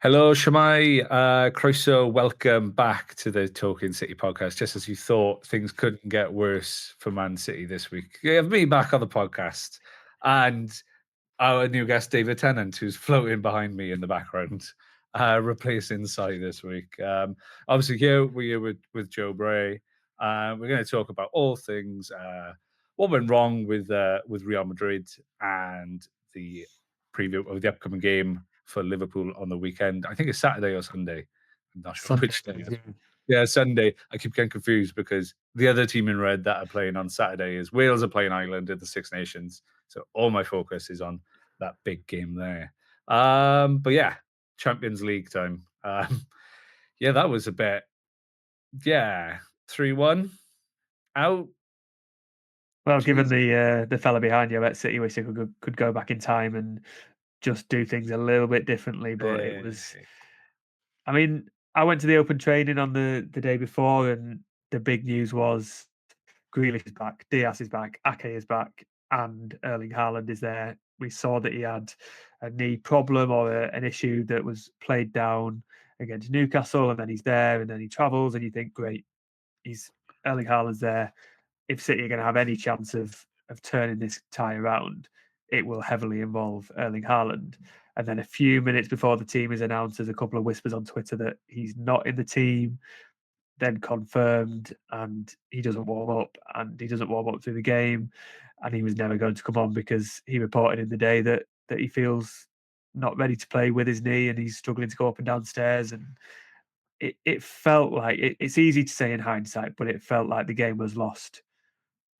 Hello, Shemai. Croeso, welcome back to the Talking City podcast. Just as you thought things couldn't get worse for Man City this week, you have me back on the podcast and our new guest, David Tennant, who's floating behind me in the background, replacing Si this week. Obviously, here we're with Joe Bray. We're going to talk about all things what went wrong with Real Madrid and the preview of the upcoming game for Liverpool on the weekend. I think it's Saturday or Sunday. I'm not sure Sunday. which day. Yeah, Sunday. I keep getting confused because the other team in red that are playing on Saturday is Wales are playing Ireland at the Six Nations. So all my focus is on that big game there. But yeah, Champions League time. Yeah, that was a bit. Yeah, 3-1 out. Well, given Jeez. the fella behind you at City, wish he could go back in time and just do things a little bit differently. But it was, Eh, I mean, I went to the open training on the day before, and the big news was Grealish is back, Diaz is back, Ake is back, and Erling Haaland is there. We saw that he had a knee problem or an issue that was played down against Newcastle, and then he's there, and then he travels, and you think, great, he's Erling Haaland's there. If City are going to have any chance of turning this tie around, it will heavily involve Erling Haaland. And then a few minutes before the team is announced, there's a couple of whispers on Twitter that he's not in the team, then confirmed, and he doesn't warm up, and he doesn't warm up through the game, and he was never going to come on because he reported in the day that he feels not ready to play with his knee, and he's struggling to go up and downstairs. And it felt like it's easy to say in hindsight, but it felt like the game was lost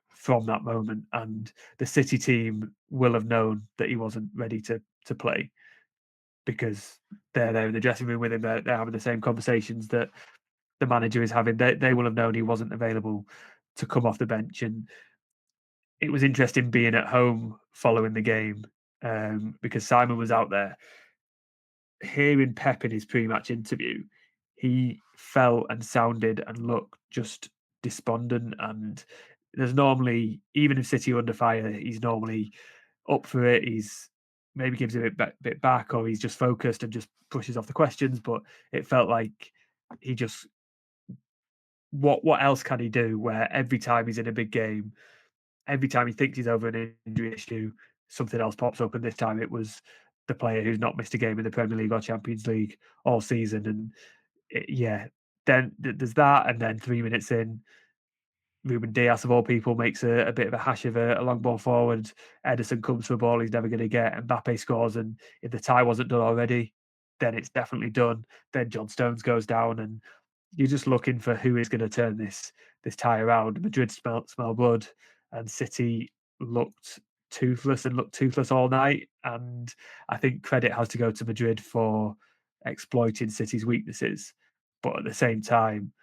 from that moment, and the City team will have known that he wasn't ready to play because they're there in the dressing room with him. They're having the same conversations that the manager is having. They will have known he wasn't available to come off the bench, and it was interesting being at home following the game because Simon was out there. Hearing Pep in his pre-match interview, he felt and sounded and looked just despondent. And there's normally, even if City are under fire, he's normally up for it. He's maybe gives a bit back, or he's just focused and just pushes off the questions. But it felt like he just what else can he do? Where every time he's in a big game, every time he thinks he's over an injury issue, something else pops up, and this time it was the player who's not missed a game in the Premier League or Champions League all season. And yeah, then there's that, and then 3 minutes in, Ruben Diaz of all people makes a bit of a hash of a long ball forward. Edison comes for a ball he's never going to get. Mbappe scores, and if the tie wasn't done already, then it's definitely done. Then John Stones goes down, and you're just looking for who is going to turn this tie around. Madrid smell blood, and City looked toothless all night. And I think credit has to go to Madrid for exploiting City's weaknesses, but at the same time,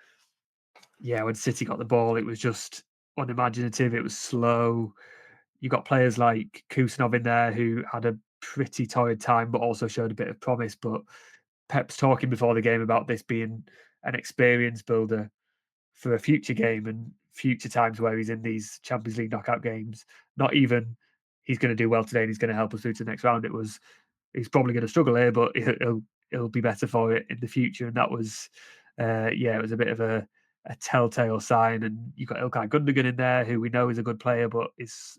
yeah, when City got the ball, it was just unimaginative. It was slow. You got players like Kusanov in there who had a pretty torrid time, but also showed a bit of promise. But Pep's talking before the game about this being an experience builder for a future game and future times where he's in these Champions League knockout games. Not even he's going to do well today and he's going to help us through to the next round. It was he's probably going to struggle here, but he'll be better for it in the future. And that was, yeah, it was a bit of a telltale sign. And you got Ilkay Gundogan in there, who we know is a good player, but is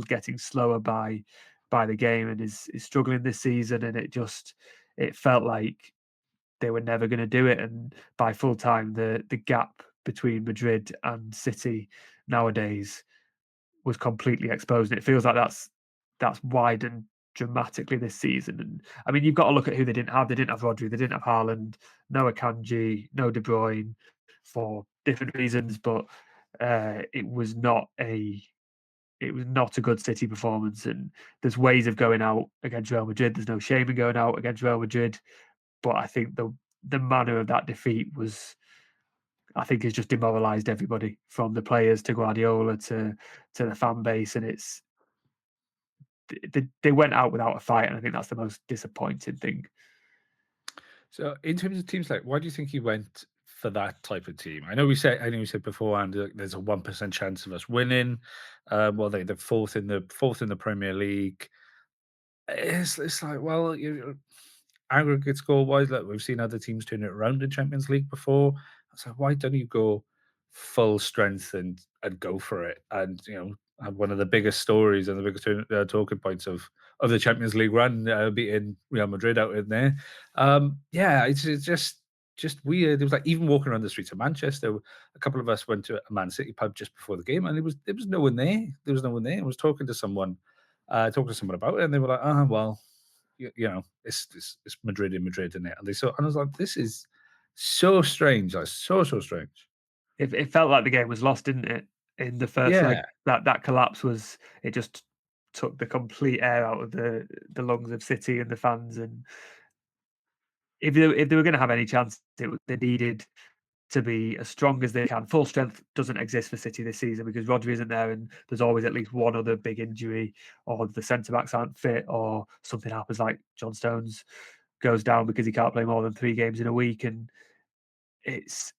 getting slower by the game and is struggling this season. And it felt like they were never going to do it. And by full time, the gap between Madrid and City nowadays was completely exposed. And it feels like that's widened dramatically this season. And I mean, you've got to look at who they didn't have. They didn't have Rodri, they didn't have Haaland, no Akanji, no De Bruyne for different reasons, but it was not a good City performance. And there's ways of going out against Real Madrid. There's no shame in going out against Real Madrid, but I think the manner of that defeat was, I think, has just demoralised everybody from the players to Guardiola to the fan base, and they went out without a fight, and I think that's the most disappointing thing. So, in terms of teams, like, why do you think he went for that type of team? I know we said beforehand there's a 1% chance of us winning. Well, they're fourth in the Premier League. It's like, well, aggregate score-wise. Like, we've seen other teams turn it around in Champions League before. I was like, why don't you go full strength and go for it? And, have one of the biggest stories and the biggest talking points of the Champions League run, beating Real Madrid out in there. Yeah, it's just weird. It was like even walking around the streets of Manchester, a couple of us went to a Man City pub just before the game, and there was no one there. There was no one there. I was talking to someone about it, and they were like, "Ah, well, it's Madrid in Madrid, isn't it?" And I was like, "This is so strange, like so strange." It felt like the game was lost, didn't it? In the first leg, Yeah, that collapse was it just took the complete air out of the lungs of City and the fans. And if they were going to have any chance, they needed to be as strong as they can. Full strength doesn't exist for City this season because Rodri isn't there, and there's always at least one other big injury, or the centre backs aren't fit, or something happens like John Stones goes down because he can't play more than 3 games in a week. And it's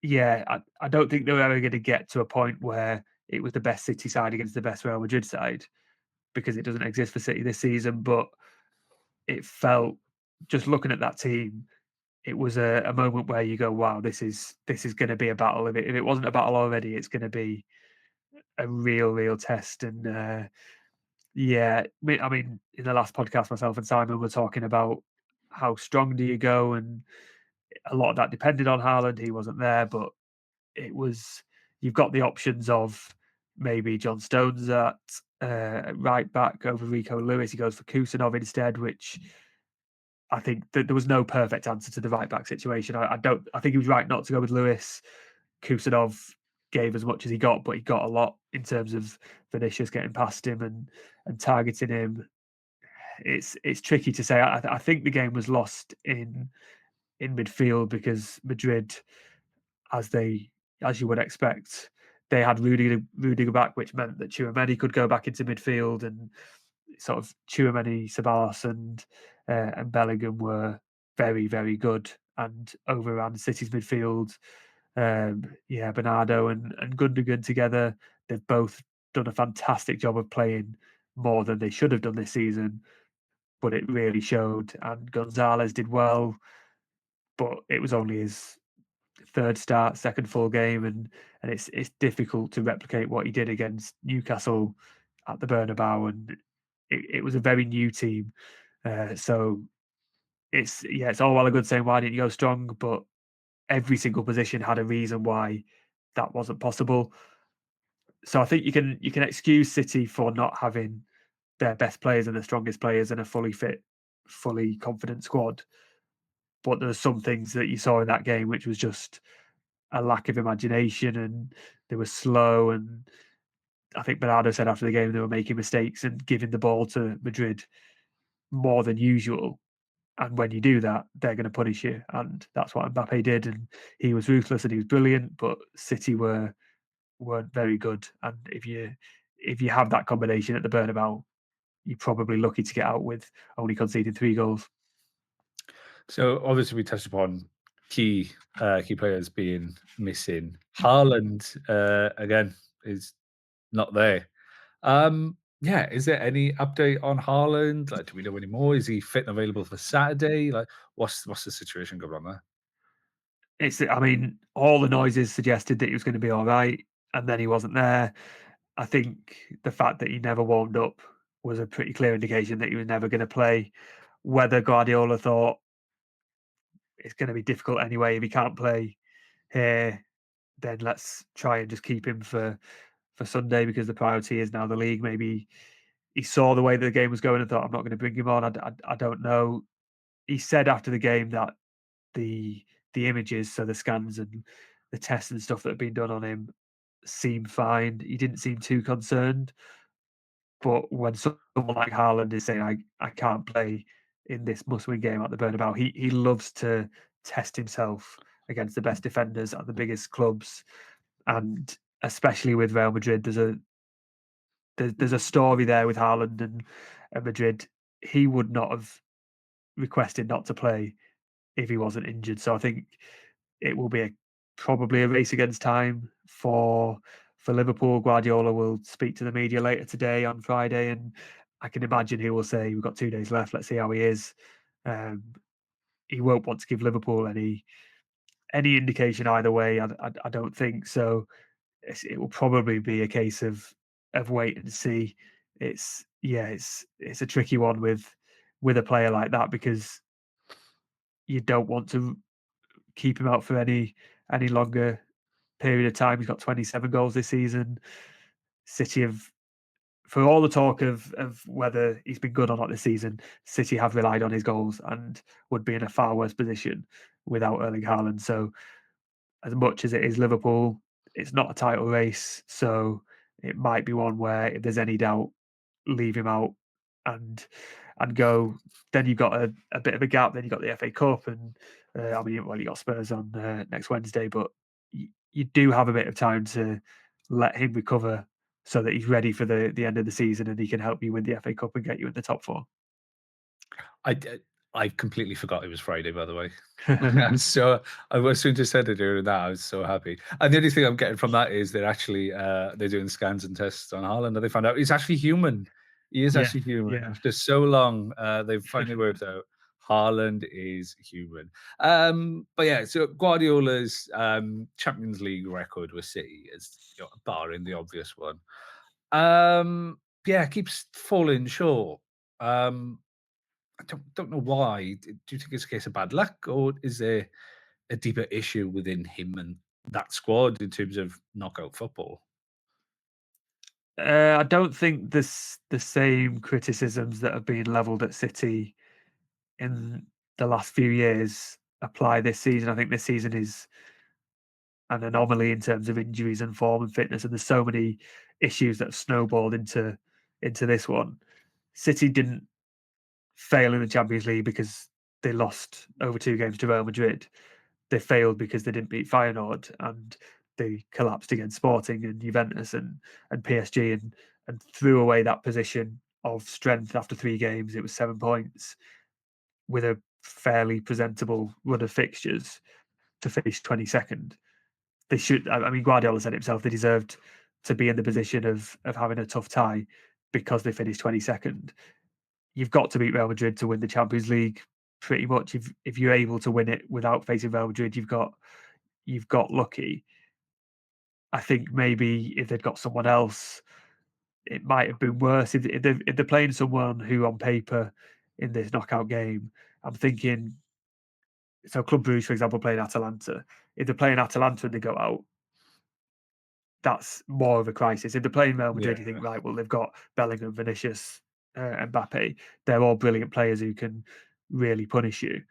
yeah, I don't think they were ever going to get to a point where it was the best City side against the best Real Madrid side because it doesn't exist for City this season. But it felt, just looking at that team, it was a moment where you go, "Wow, this is going to be a battle." If it wasn't a battle already, it's going to be a real test. And yeah, I mean, in the last podcast, myself and Simon were talking about how strong do you go, and a lot of that depended on Haaland. He wasn't there, but it was, you've got the options of maybe John Stones at right back over Rico Lewis. He goes for Kusanov instead, which I think that there was no perfect answer to the right back situation. I don't. I think he was right not to go with Lewis. Kusanov gave as much as he got, but he got a lot in terms of Vinicius getting past him and targeting him. It's tricky to say. I think the game was lost in midfield because Madrid, as they as you would expect, they had Rudiger back, which meant that Tchouaméni could go back into midfield, and sort of Tchouaméni, Ceballos, and Bellingham were very good and overran City's midfield. Yeah, Bernardo and Gundogan together, they've both done a fantastic job of playing more than they should have done this season, but it really showed. And Gonzalez did well, but it was only his third start, second full game, and it's difficult to replicate what he did against Newcastle at the Bernabeu. And it was a very new team, so it's all well and good saying why didn't you go strong, but every single position had a reason why that wasn't possible. So I think you can excuse City for not having their best players and the strongest players and a fully fit, fully confident squad. But there are some things that you saw in that game which was just a lack of imagination, and they were slow. And I think Bernardo said after the game they were making mistakes and giving the ball to Madrid more than usual. And when you do that, they're going to punish you, and that's what Mbappe did. And he was ruthless and he was brilliant, but City weren't very good. And if you have that combination at the Bernabeu, you're probably lucky to get out with only conceding 3 goals. So obviously we touched upon key players being missing. Haaland again is not there. Yeah, is there any update on Haaland? Like, do we know any more? Is he fit and available for Saturday? Like, what's the situation going on there? I mean, all the noises suggested that he was going to be all right, and then he wasn't there. I think the fact that he never warmed up was a pretty clear indication that he was never going to play. Whether Guardiola thought it's going to be difficult anyway if he can't play here, then let's try and just keep him for Sunday because the priority is now the league. Maybe he saw the way the game was going and thought, I'm not going to bring him on. I don't know. He said after the game that the the images, so the scans and the tests and stuff that have been done on him, seemed fine. He didn't seem too concerned. But when someone like Haaland is saying, I can't play in this must-win game at the Bernabeu, he loves to test himself against the best defenders at the biggest clubs. And especially with Real Madrid, there's a story there with Haaland and Madrid. He would not have requested not to play if he wasn't injured. So I think it will be probably a race against time for Liverpool. Guardiola will speak to the media later today on Friday, and I can imagine he will say, "We've got 2 days left. Let's see how he is." Um, he won't want to give Liverpool any indication either way. I don't think so. It will probably be a case of wait and see. It's a tricky one with a player like that because you don't want to keep him out for any longer period of time. He's got 27 goals this season. City have, for all the talk of whether he's been good or not this season, City have relied on his goals and would be in a far worse position without Erling Haaland. So as much as it is Liverpool, it's not a title race. So it might be one where if there's any doubt, leave him out and go. Then you've got a bit of a gap. Then you've got the FA Cup, and I mean, well, you got Spurs on next Wednesday, but you do have a bit of time to let him recover so that he's ready for the end of the season and he can help you win the FA Cup and get you in the top four. I completely forgot it was Friday, by the way. So I was soon to said it during that. I was so happy. And the only thing I'm getting from that is they're actually they're doing scans and tests on Haaland, and they found out he's actually human. He is Yeah, actually human. yeah. After so long, they've finally worked out Haaland is human. But yeah, so Guardiola's Champions League record with City is, barring the obvious one. Yeah, keeps falling short. I don't know why. Do you think it's a case of bad luck, or is there a deeper issue within him and that squad in terms of knockout football? I don't think this the same criticisms that have been levelled at City in the last few years apply this season. I think this season is an anomaly in terms of injuries and form and fitness, and there's so many issues that have snowballed into this one. City didn't fail in the Champions League because they lost over 2 games to Real Madrid. They failed because they didn't beat Feyenoord and they collapsed against Sporting and Juventus and PSG and threw away that position of strength after 3 games. It was 7 points with a fairly presentable run of fixtures to finish 22nd. They should. I mean, Guardiola said himself they deserved to be in the position of having a tough tie because they finished 22nd. You've got to beat Real Madrid to win the Champions League. Pretty much, if you're able to win it without facing Real Madrid, you've got lucky. I think maybe if they'd got someone else, it might have been worse. If they're playing someone who, on paper, in this knockout game, I'm thinking. So Club Brugge, for example, playing Atalanta. If they're playing Atalanta and they go out, that's more of a crisis. If they're playing Real Yeah. Madrid, you think, right, well, they've got Bellingham, Vinicius, Mbappe. They're all brilliant players who can really punish you.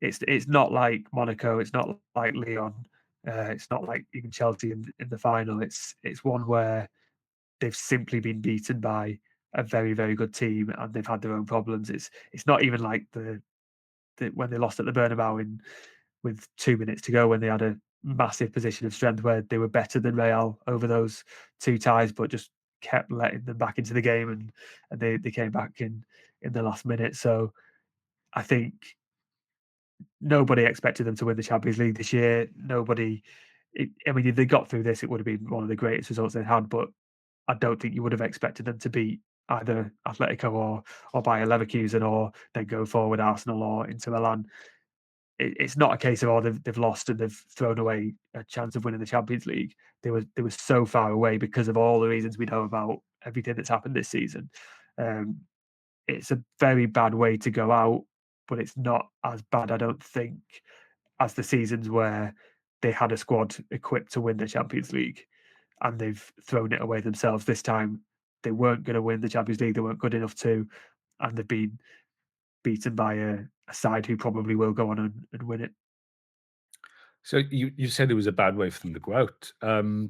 It's not like Monaco. It's not like Lyon. It's not like even Chelsea in the final. It's one where they've simply been beaten by a very, very good team and they've had their own problems. It's not even like when they lost at the Bernabeu with 2 minutes to go when they had a massive position of strength where they were better than Real over those two ties, but just kept letting them back into the game and they came back in the last minute. So I think nobody expected them to win the Champions League this year. I mean, if they got through this, it would have been one of the greatest results they'd had. But I don't think you would have expected them to beat either Atletico or Bayer Leverkusen or then go forward Arsenal or Inter Milan. It's not a case of they've lost and they've thrown away a chance of winning the Champions League. They were so far away because of all the reasons we know about everything that's happened this season. Um, it's a very bad way to go out, but it's not as bad, I don't think, as the seasons where they had a squad equipped to win the Champions League and they've thrown it away themselves. This time, they weren't going to win the Champions League. They weren't good enough to, and they've been beaten by a side who probably will go on and win it. So you said it was a bad way for them to go out.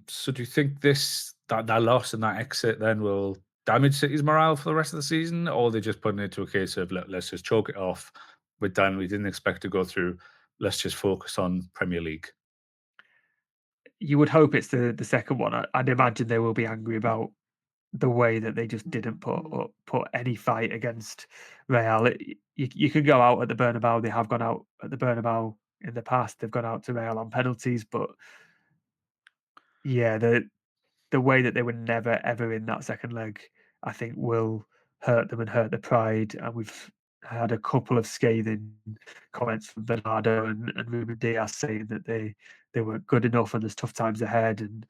So do you think that loss and that exit then will damage City's morale for the rest of the season, or they're just putting it to a case of let's just choke it off. We're done. We didn't expect to go through. Let's just focus on Premier League. You would hope it's the second one. I'd imagine they will be angry about the way that they just didn't put any fight against Real. You can go out at the Bernabeu. They have gone out at the Bernabeu in the past. They've gone out to Real on penalties, but yeah, the way that they were never ever in that second leg, I think will hurt them and hurt their pride. And we've had a couple of scathing comments from Bernardo and Ruben Diaz saying that they weren't good enough and there's tough times ahead. And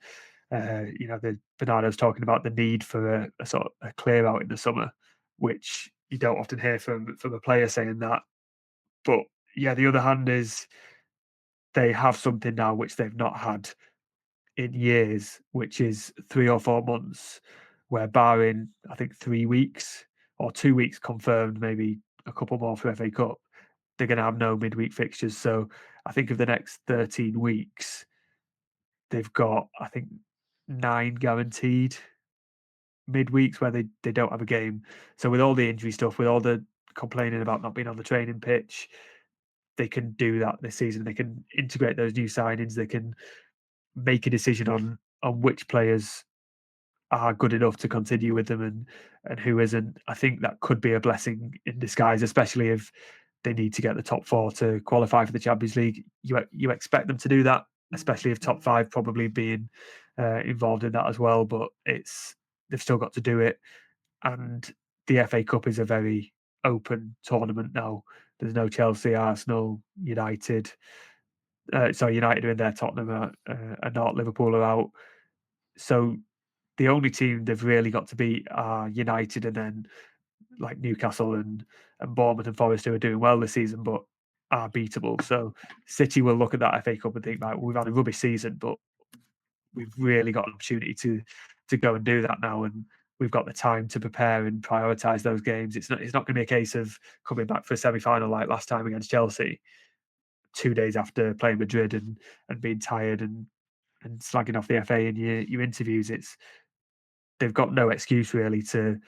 Bernardo's talking about the need for a sort of a clear out in the summer, which you don't often hear from a player saying that. But yeah, the other hand is they have something now which they've not had in years, which is 3 or 4 months, where barring I think 3 weeks or 2 weeks confirmed, maybe a couple more for FA Cup, they're going to have no midweek fixtures. So I think of the next 13 weeks, they've got I think 9 guaranteed midweeks where they don't have a game. So with all the injury stuff, with all the complaining about not being on the training pitch, they can do that this season. They can integrate those new signings. They can make a decision on which players are good enough to continue with them and who isn't. I think that could be a blessing in disguise, especially if they need to get the top four to qualify for the Champions League. You expect them to do that, especially if top five probably being involved in that as well. But they've still got to do it, and the FA Cup is a very open tournament now. There's no Chelsea, Arsenal, United. United are in there, Tottenham are not, Liverpool are out. So the only team they've really got to beat are United and then like Newcastle and Bournemouth and Forest, who are doing well this season but are beatable. So City will look at that FA Cup and think, right, we've had a rubbish season, but we've really got an opportunity to go and do that now, and we've got the time to prepare and prioritise those games. It's not going to be a case of coming back for a semi-final like last time against Chelsea, 2 days after playing Madrid and being tired and slagging off the FA in your interviews. They've got no excuse really to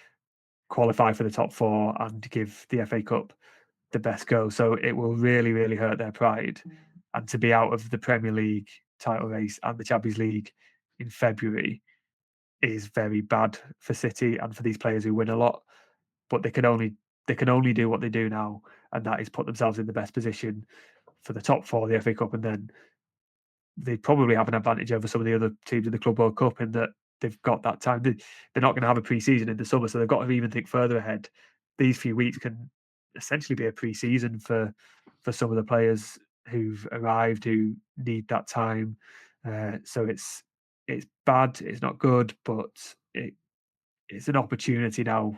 qualify for the top four and give the FA Cup the best go. So it will really, really hurt their pride. And to be out of the Premier League title race and the Champions League in February is very bad for City and for these players who win a lot. But they can only do what they do now, and that is put themselves in the best position for the top four of the FA Cup, and then they probably have an advantage over some of the other teams in the Club World Cup in that they've got that time. They're not going to have a pre-season in the summer, so they've got to even think further ahead. These few weeks can essentially be a pre-season for some of the players who've arrived who need that time. So it's bad. It's not good, but it's an opportunity now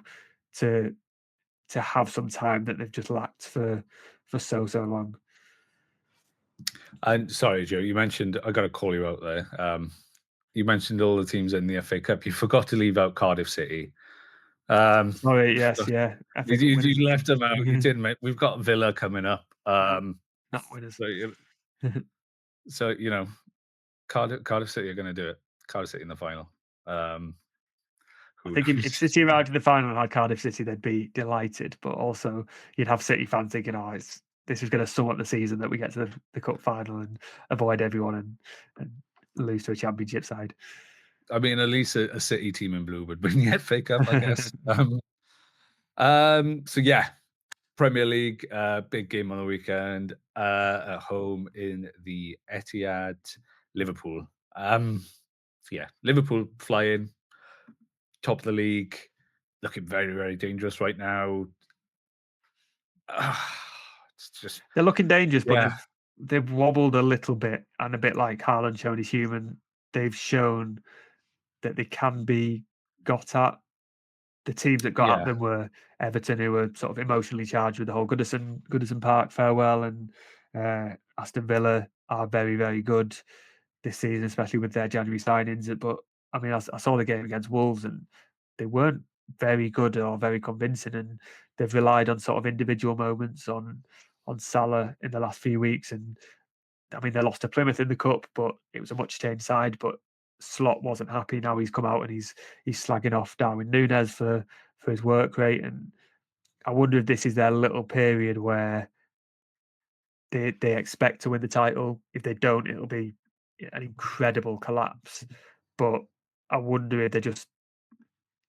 to have some time that they've just lacked for so long. And sorry, Joe, you mentioned, I got to call you out there. You mentioned all the teams in the FA Cup. You forgot to leave out Cardiff City. Sorry, yes, yeah. You left them out. You didn't, mate. We've got Villa coming up. Not winners. So Cardiff City are going to do it. Cardiff City in the final. I think if City arrived in the final and had Cardiff City, they'd be delighted. But also, you'd have City fans thinking, "Oh, this is going to sum up the season that we get to the cup final and avoid everyone and lose to a championship side." I mean, at least a City team in blue would win the FA Cup, I guess. So yeah, Premier League, big game on the weekend at home in the Etihad, Liverpool. So yeah, Liverpool flying, top of the league, looking very, very dangerous right now. It's just They're looking dangerous, but yeah, they've wobbled a little bit, and a bit like Haaland showing he's human. They've shown that they can be got at. The teams that got at yeah, them were Everton, who were sort of emotionally charged with the whole Goodison Park farewell, and Aston Villa are very, very good this season, especially with their January signings. But I mean, I saw the game against Wolves, and they weren't very good or very convincing, and they've relied on sort of individual moments on Salah in the last few weeks. And I mean, they lost to Plymouth in the cup, but it was a much changed side. But Slot wasn't happy. Now he's come out and he's slagging off Darwin Núñez for his work rate. And I wonder if this is their little period where they expect to win the title. If they don't, it'll be an incredible collapse. But I wonder if they're just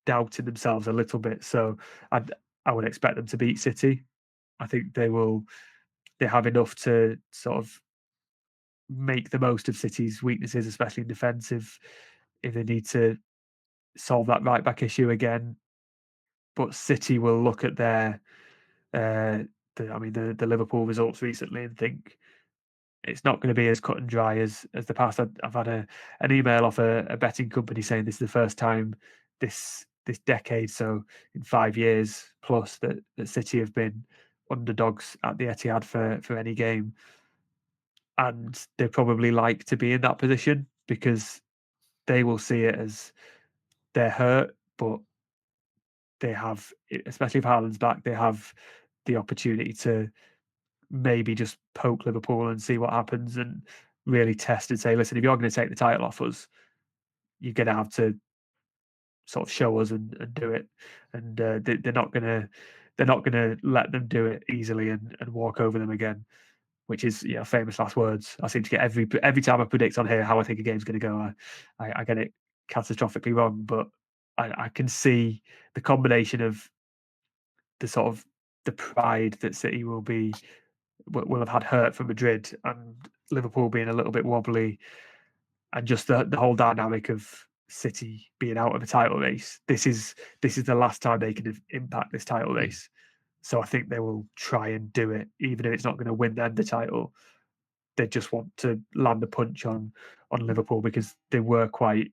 doubting themselves a little bit. So I would expect them to beat City. I think they will. They have enough to sort of make the most of City's weaknesses, especially in defensive, if they need to solve that right back issue again. But City will look at their the Liverpool results recently and think it's not going to be as cut and dry as the past. I've had an email off a betting company saying this is the first time this decade, so in 5 years plus, that City have been underdogs at the Etihad for any game, and they probably like to be in that position because they will see it as they're hurt, but they have, especially if Haaland's back, they have the opportunity to maybe just poke Liverpool and see what happens and really test and say, listen, if you're going to take the title off us, you're going to have to sort of show us and do it. And they're not going to let them do it easily and walk over them again. Which is famous last words. I seem to get every time I predict on here how I think a game's going to go. I get it catastrophically wrong, but I can see the combination of the sort of the pride that City will have had hurt from Madrid and Liverpool being a little bit wobbly, and just the whole dynamic of City being out of the title race. This is the last time they can impact this title race. So I think they will try and do it, even if it's not going to win them the title. They just want to land the punch on Liverpool because they were quite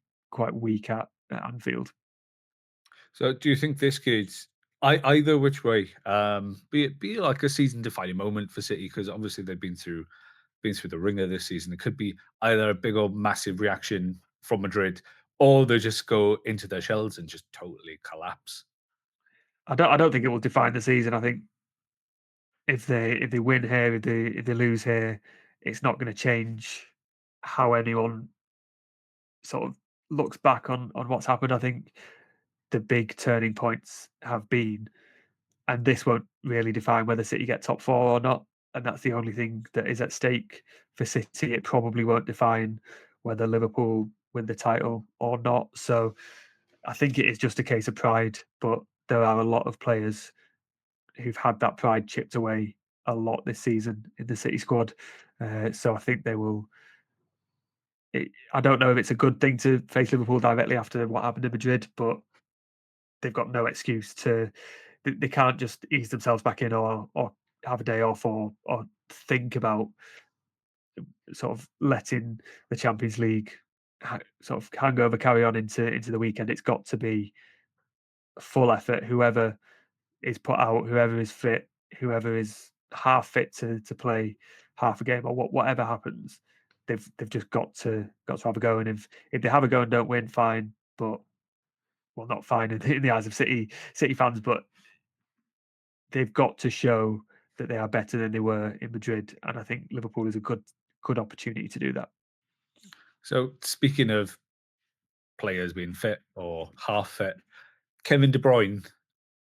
weak at Anfield. So, do you think this could, either which way, be like a season-defining moment for City? Because obviously they've been through the ringer this season. It could be either a big old massive reaction from Madrid, or they just go into their shells and just totally collapse. I don't think it will define the season. I think if they win here, if they lose here, it's not going to change how anyone sort of looks back on what's happened. I think the big turning points have been, and this won't really define whether City get top four or not. And that's the only thing that is at stake for City. It probably won't define whether Liverpool win the title or not. So I think it is just a case of pride, but there are a lot of players who've had that pride chipped away a lot this season in the City squad. So I think they will. I don't know if it's a good thing to face Liverpool directly after what happened in Madrid, but they've got no excuse to. They can't just ease themselves back in or have a day off or think about sort of letting the Champions League sort of hangover carry on into the weekend. It's got to be full effort. Whoever is put out, whoever is fit, whoever is half fit to play half a game, or whatever happens, they've just got to have a go. And if they have a go and don't win, fine. But well, not fine in the eyes of City fans, but they've got to show that they are better than they were in Madrid. And I think Liverpool is a good opportunity to do that. So, speaking of players being fit or half fit, Kevin De Bruyne,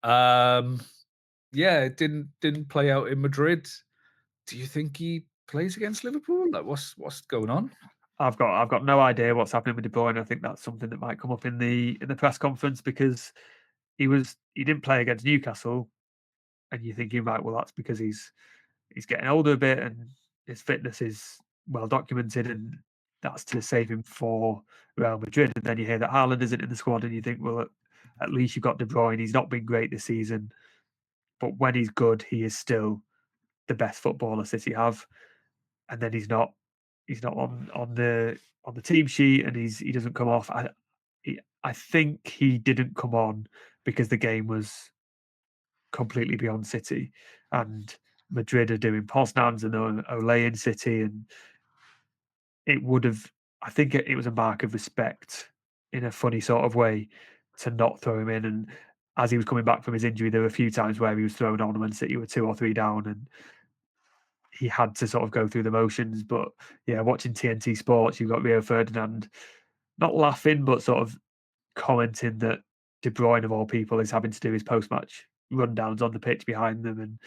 um, yeah, it didn't play out in Madrid. Do you think he plays against Liverpool? Like, what's going on? I've got no idea what's happening with De Bruyne. I think that's something that might come up in the press conference because he didn't play against Newcastle, and you're thinking, right, well, that's because he's getting older a bit and his fitness is well documented, and that's to save him for Real Madrid. And then you hear that Haaland isn't in the squad, and you think, well, at least you've got De Bruyne. He's not been great this season, but when he's good, he is still the best footballer City have. And then he's not on the team sheet, and he doesn't come off. I think he didn't come on because the game was completely beyond City, and Madrid are doing Poznan's and Ole in City, and it would have. I think it was a mark of respect in a funny sort of way to not throw him in. And as he was coming back from his injury, there were a few times where he was thrown on when City were 2 or 3 down, and he had to sort of go through the motions. But yeah, watching TNT Sports, you've got Rio Ferdinand not laughing, but sort of commenting that De Bruyne, of all people, is having to do his post-match rundowns on the pitch behind them. And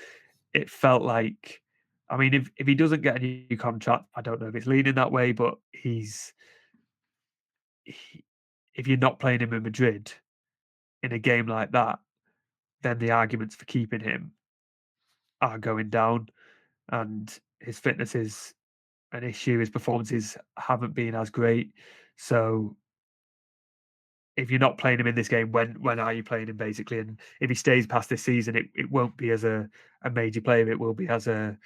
it felt like, I mean, if he doesn't get a new contract, I don't know if it's leaning that way, but he, if you're not playing him in Madrid in a game like that, then the arguments for keeping him are going down. And his fitness is an issue. His performances haven't been as great. So if you're not playing him in this game, when are you playing him basically? And if he stays past this season, it won't be as a major player. It will be as a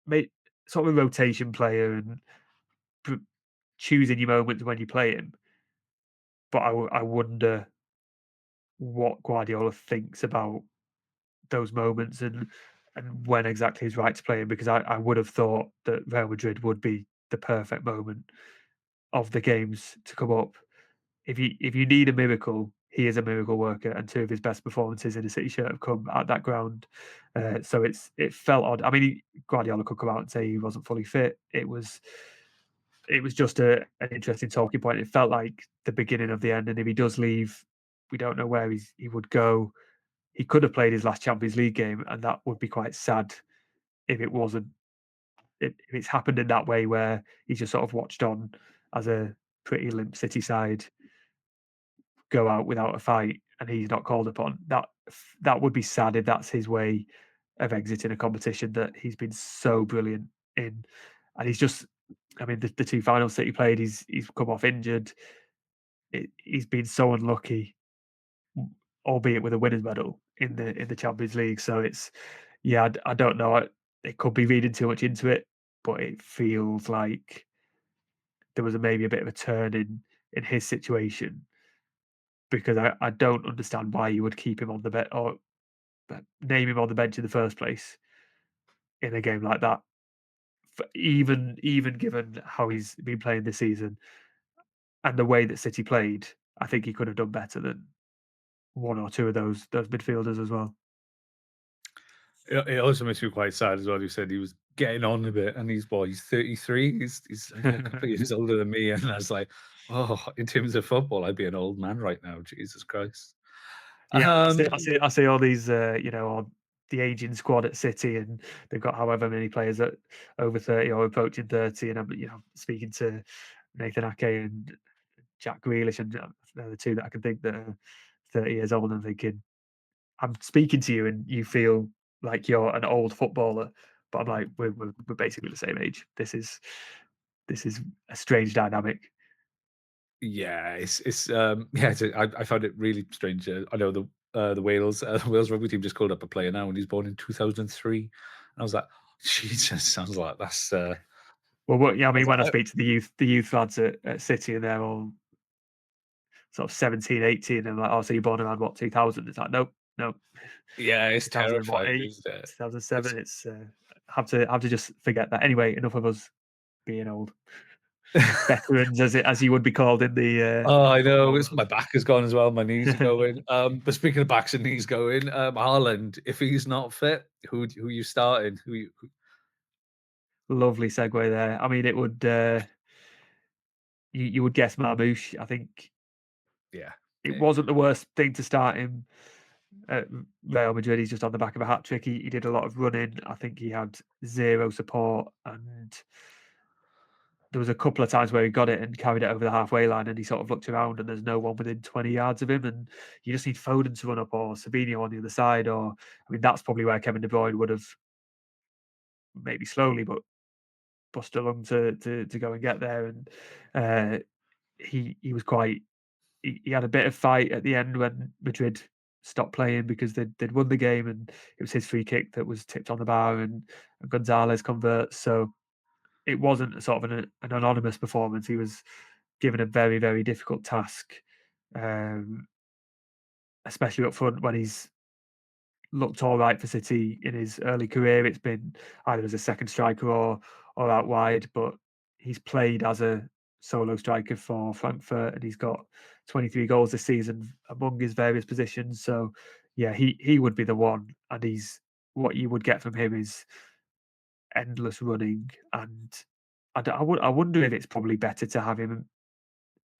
ma- sort of a rotation player and p- choosing your moments when you play him. But I wonder what Guardiola thinks about those moments and when exactly is right to play him, because I would have thought that Real Madrid would be the perfect moment of the games to come up. If you need a miracle, he is a miracle worker, and two of his best performances in a City shirt have come at that ground. So it felt odd. I mean, Guardiola could come out and say he wasn't fully fit. It was just an interesting talking point. It felt like the beginning of the end, and if he does leave, we don't know where he would go. He could have played his last Champions League game, and that would be quite sad if it wasn't. If it's happened in that way, where he's just sort of watched on as a pretty limp City side go out without a fight, and he's not called upon. That would be sad if that's his way of exiting a competition that he's been so brilliant in, and he's just. I mean, the two finals that he played, he's come off injured. He's been so unlucky, albeit with a winners medal in the Champions League. So it's yeah, I don't know. It could be reading too much into it, but it feels like there was maybe a bit of a turn in his situation, because I don't understand why you would keep him on the bench or name him on the bench in the first place in a game like that. Even given how he's been playing this season and the way that City played, I think he could have done better than one or two of those midfielders as well. It also makes me quite sad as well. You said he was getting on a bit, and he's 33. He's like a couple of years older than me, and I was like, oh, in terms of football, I'd be an old man right now. Jesus Christ. Yeah, Um, I see all these, on the aging squad at City, and they've got however many players that over 30 or approaching 30, and I'm, speaking to Nathan Ake and Jack Grealish, and they're the two that I can think that are 30 years old, and thinking, I'm speaking to you, and you feel like you're an old footballer, but I'm like, we're basically the same age. This is a strange dynamic. yeah, I found it really strange. I know the Wales the Wales rugby team just called up a player now, and he's born in 2003. And I was like, Jesus, sounds like that's Well, yeah, I mean, sounds when I like, speak to the youth lads at City, and they're all sort of 17, 18, and I'm like, "Oh, so you're born around what, 2000?" It's like, "Nope, nope, yeah, it's 2000 what, terrifying, 8, isn't it? It's 2007." It's, have to just forget that. Anyway, enough of us being old. Veterans, as you would be called Oh, in the I know. football It's world. my back has gone as well. My knees are going. But speaking of backs and knees going, Haaland, if he's not fit, who you starting? Who Lovely segue there. I mean, it would, you would guess Marmoush. I think yeah. it Yeah. wasn't the worst thing to start him at Real Madrid. He's just on the back of a hat trick. He did a lot of running. I think he had zero support, and there was a couple of times where he got it and carried it over the halfway line, and he sort of looked around and there's no one within 20 yards of him, and you just need Foden to run up, or Savinho on the other side, or I mean, that's probably where Kevin De Bruyne would have maybe slowly but bust along to go and get there. And uh, he was quite. He had a bit of fight at the end when Madrid stopped playing because they'd won the game, and it was his free kick that was tipped on the bar, and Gonzalez converts. So it wasn't a sort of an anonymous performance. He was given a very, very difficult task, um, especially up front when he's looked all right for City in his early career. It's been either as a second striker or out wide, but he's played as a solo striker for Frankfurt, and he's got 23 goals this season among his various positions. So yeah, he would be the one, and he's what you would get from him is endless running, and I wonder if it's probably better to have him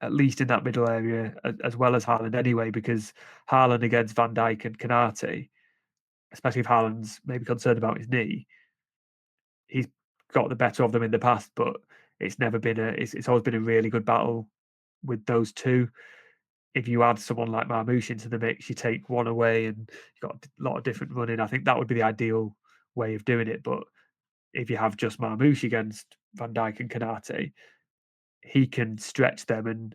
at least in that middle area as well as Haaland anyway, because Haaland against Van Dijk and Canate, especially if Haaland's maybe concerned about his knee, he's got the better of them in the past, but it's always been a really good battle with those two. If you add someone like Marmoush into the mix, you take one away and you've got a lot of different running. I think that would be the ideal way of doing it. But if you have just Marmoush against Van Dijk and Canate, he can stretch them and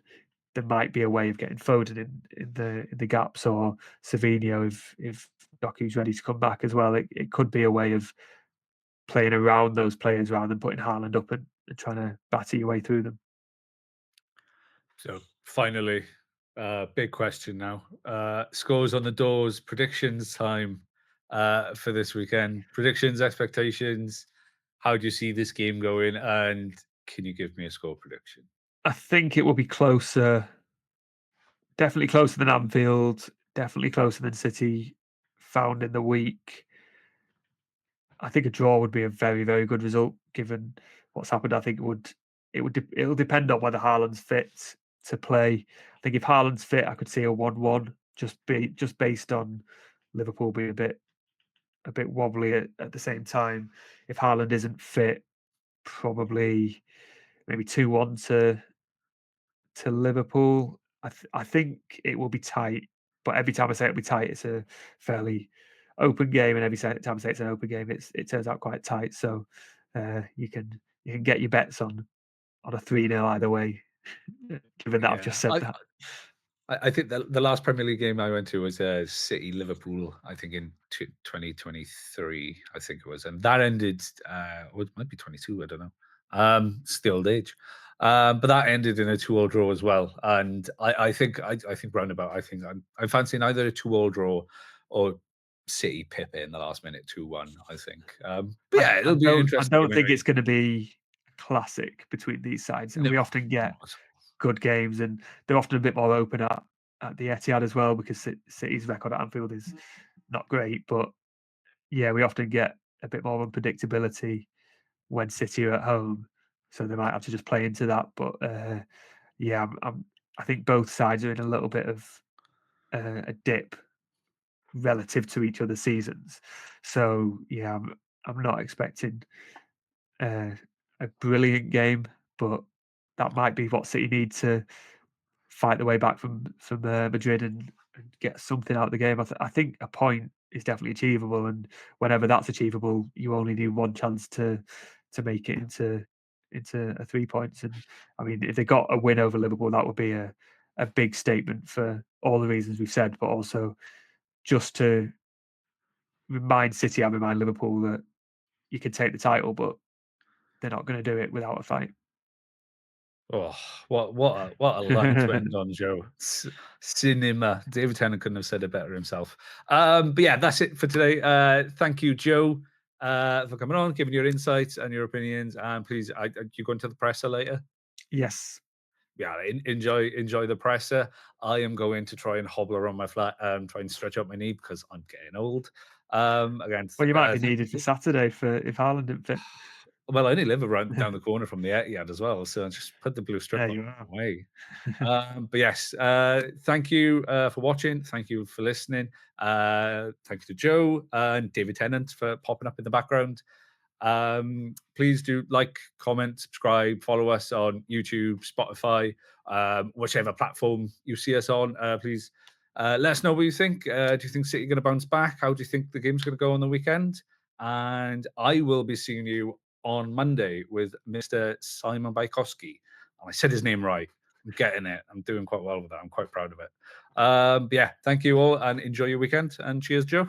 there might be a way of getting Foden in the gaps, or Savinho if Doku's ready to come back as well. It could be a way of playing around those players rather than putting Haaland up and trying to batter your way through them. So finally, big question now. Scores on the doors, predictions time for this weekend. Predictions, expectations. How do you see this game going? And can you give me a score prediction? I think it will be closer, definitely closer than Anfield, definitely closer than City found in the week. I think a draw would be a very, very good result given what's happened. I think it'll depend on whether Haaland's fit to play. I think if Haaland's fit, I could see a 1-1 just based on Liverpool being a bit wobbly at the same time. If Haaland isn't fit, probably maybe 2-1 to Liverpool. I think it will be tight, but every time I say it'll be tight, it's a fairly open game, and every time I say it's an open game, it turns out quite tight. So you can get your bets on a 3-0 either way, given that I've Yeah, just said that. I think the last Premier League game I went to was City Liverpool. I think in 2023, I think it was, and that ended. Well, it might be 22. I don't know. Still old age. But that ended in a 2-2 draw as well. And I think roundabout. I'm fancying either a 2-2 draw or City pip it in the last minute 2-1. I think. But yeah, it'll be an I interesting don't game think anyway. it's going to be a classic between these sides, and No, we often get not at all. good games, and they're often a bit more open at the Etihad as well, because City's record at Anfield is not great. But yeah, we often get a bit more unpredictability when City are at home, so they might have to just play into that. But yeah, I think both sides are in a little bit of a dip relative to each other's seasons. So yeah, I'm not expecting uh, a brilliant game, but that might be what City need to fight their way back from Madrid and get something out of the game. I think a point is definitely achievable, and whenever that's achievable, you only need one chance to make it into a 3 points. And I mean, if they got a win over Liverpool, that would be a big statement for all the reasons we've said, but also just to remind City and remind Liverpool that you can take the title, but they're not going to do it without a fight. Oh, what a line to end on, Joe. Cinema. David Tennant couldn't have said it better himself. But yeah, that's it for today. Thank you, Joe, for coming on, giving your insights and your opinions. And please, you going to the presser later? Yes. Yeah, enjoy the presser. I am going to try and hobble around my flat, try and stretch out my knee because I'm getting old. Against Well, you might be needed for Saturday for if Haaland didn't fit. well, I only live around down the corner from the Etihad as well, so just put the blue strip There on you are. away. But yes, thank you for watching. Thank you for listening. Thank you to Joe and David Tennant for popping up in the background. Please do like, comment, subscribe, follow us on YouTube, Spotify, whichever platform you see us on. Please let us know what you think. Do you think City are going to bounce back? How do you think the game's going to go on the weekend? And I will be seeing you on Monday with Mr. Simon Bajkowski. And I said his name right. I'm getting it. I'm doing quite well with that. I'm quite proud of it. But yeah, thank you all and enjoy your weekend. And cheers, Joe.